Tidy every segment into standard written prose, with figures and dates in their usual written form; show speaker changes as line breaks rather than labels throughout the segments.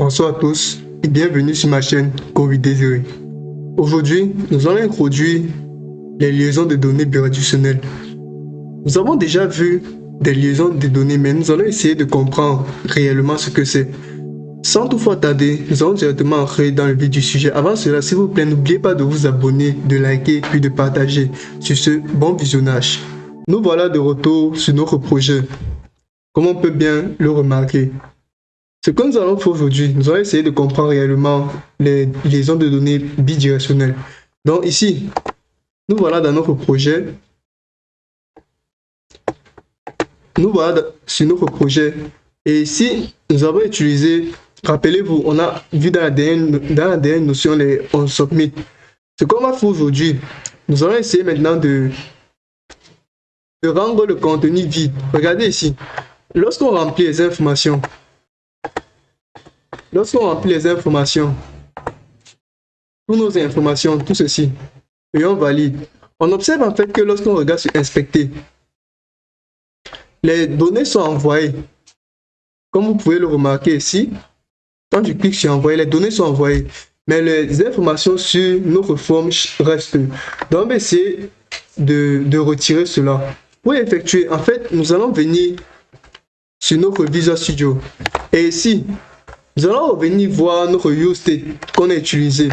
Bonsoir à tous et bienvenue sur ma chaîne Covid Désiré. Aujourd'hui, nous allons introduire les liaisons de données bidirectionnelles. Nous avons déjà vu des liaisons de données, mais nous allons essayer de comprendre réellement ce que c'est. Sans toutefois tarder, nous allons directement entrer dans le vif du sujet. Avant cela, s'il vous plaît, n'oubliez pas de vous abonner, de liker puis de partager. Sur ce, bon visionnage. Nous voilà de retour sur notre projet. Comme on peut bien le remarquer. Ce que nous allons faire aujourd'hui, nous allons essayer de comprendre réellement les liaisons de données bidirectionnelles. Donc ici, nous voilà dans notre projet. Nous voilà sur notre projet. Et ici, nous avons utilisé, rappelez-vous, on a vu dans la dernière notion les on submit. Ce qu'on va faire aujourd'hui, nous allons essayer maintenant de rendre le contenu vide. Regardez ici. Lorsqu'on remplit les informations, toutes nos informations, tout ceci, et on valide, on observe en fait que lorsqu'on regarde sur inspecter, les données sont envoyées. Comme vous pouvez le remarquer ici, quand je clique sur envoyer, les données sont envoyées, mais les informations sur notre forme restent. Donc on va essayer de retirer cela. Pour effectuer, en fait, nous allons venir sur notre Visual Studio. Et ici, nous allons revenir voir notre useState qu'on a utilisé.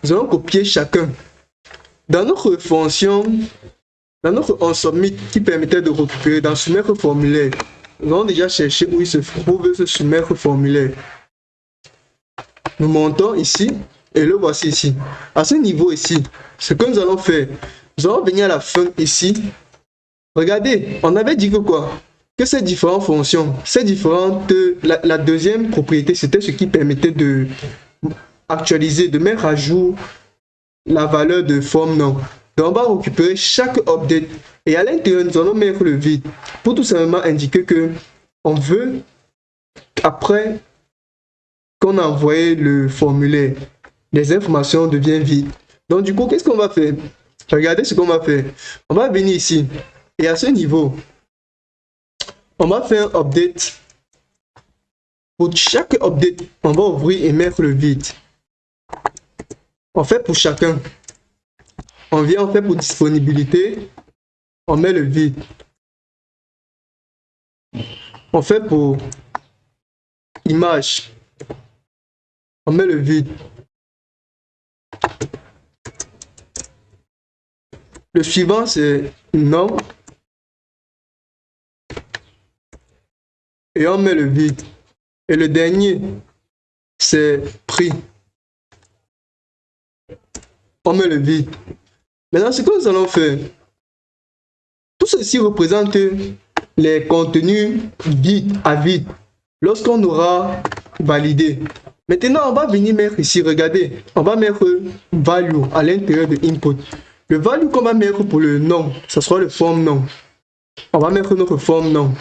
Nous allons copier chacun. Dans notre fonction, dans notre onSubmit qui permettait de récupérer dans soumettre formulaire, nous allons déjà chercher où il se trouve ce soumettre formulaire. Nous montons ici et le voici ici. À ce niveau ici, ce que nous allons faire, nous allons venir à la fin ici. Regardez, on avait dit que quoi? Que ces différentes fonctions, la deuxième propriété, c'était ce qui permettait de actualiser, de mettre à jour la valeur de forme nom. Donc on va récupérer chaque update et à l'intérieur nous allons mettre le vide pour tout simplement indiquer que on veut, après qu'on a envoyé le formulaire, les informations deviennent vides. Donc du coup, qu'est-ce qu'on va faire? Regardez ce qu'on va faire. On va venir ici et à ce niveau, on va faire un update. Pour chaque update, on va ouvrir et mettre le vide. On fait pour chacun. On vient, on fait pour disponibilité, on met le vide. On fait pour image, on met le vide. Le suivant, c'est nom. Et on met le vide. Et le dernier, c'est prix. On met le vide. Maintenant, ce que nous allons faire, tout ceci représente les contenus vide à vide lorsqu'on aura validé. Maintenant, on va venir mettre ici, regardez, on va mettre value à l'intérieur de input. Le value qu'on va mettre pour le nom, ce sera le forme nom. On va mettre notre forme nom.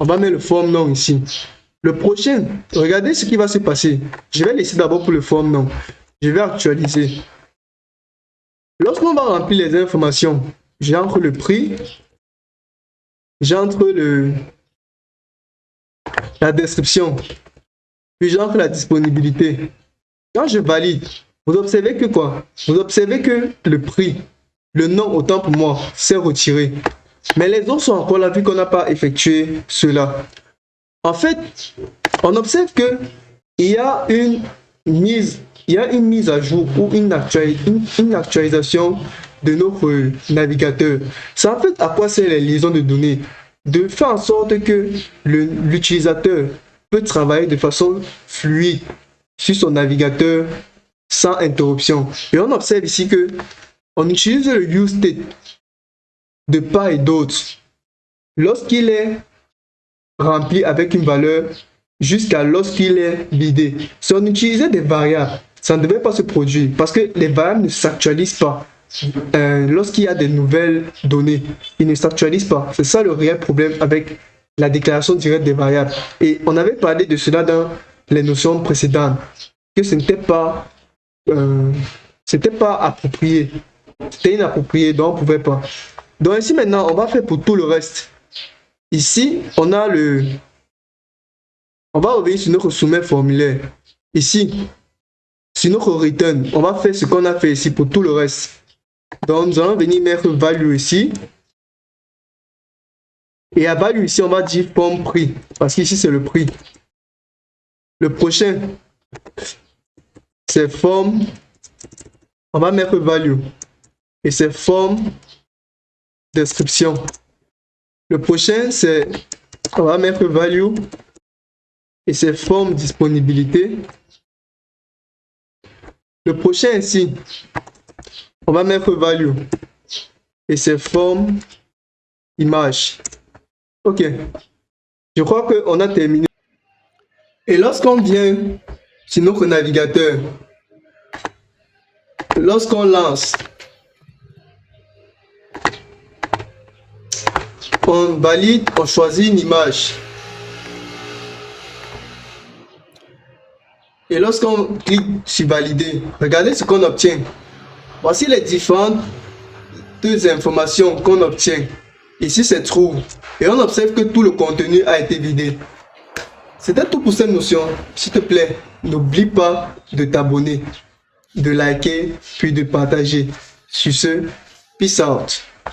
On va mettre le forme nom ici. Le prochain, regardez ce qui va se passer. Je vais laisser d'abord pour le forme nom. Je vais actualiser. Lorsqu'on va remplir les informations, j'entre le prix, j'entre la description, puis j'entre la disponibilité. Quand je valide, vous observez que quoi? Vous observez que le prix, le nom autant pour moi, c'est retiré. Mais les autres sont encore là vu qu'on n'a pas effectué cela. En fait, on observe que il y a une mise à jour ou une actualisation de notre navigateur. C'est en fait à quoi sert les liaisons de données? De faire en sorte que l'utilisateur peut travailler de façon fluide sur son navigateur sans interruption. Et on observe ici que on utilise le useState de part et d'autre lorsqu'il est rempli avec une valeur jusqu'à lorsqu'il est vidé. Si on utilisait des variables, ça ne devait pas se produire parce que les variables ne s'actualisent pas. Lorsqu'il y a des nouvelles données, ils ne s'actualisent pas. C'est ça le réel problème avec la déclaration directe des variables. Et on avait parlé de cela dans les notions précédentes, que ce n'était pas approprié. C'était inapproprié, donc on ne pouvait pas. Donc ici maintenant, on va faire pour tout le reste. Ici, on a On va revenir sur notre soumet formulaire. Ici, sur notre return, on va faire ce qu'on a fait ici pour tout le reste. Donc, nous allons venir mettre value ici. Et à value ici, on va dire forme prix. Parce qu'ici, c'est le prix. Le prochain, c'est forme. On va mettre value. Et c'est forme description. Le prochain, c'est, on va mettre value. Et c'est forme disponibilité. Le prochain ici, on va mettre value. Et c'est forme image. Ok. Je crois qu'on a terminé. Et lorsqu'on vient sur notre navigateur, lorsqu'on lance, on valide, on choisit une image. Et lorsqu'on clique sur valider, regardez ce qu'on obtient. Voici les différentes informations qu'on obtient. Ici, c'est true. Et on observe que tout le contenu a été vidé. C'était tout pour cette notion. S'il te plaît, n'oublie pas de t'abonner, de liker, puis de partager. Sur ce, peace out.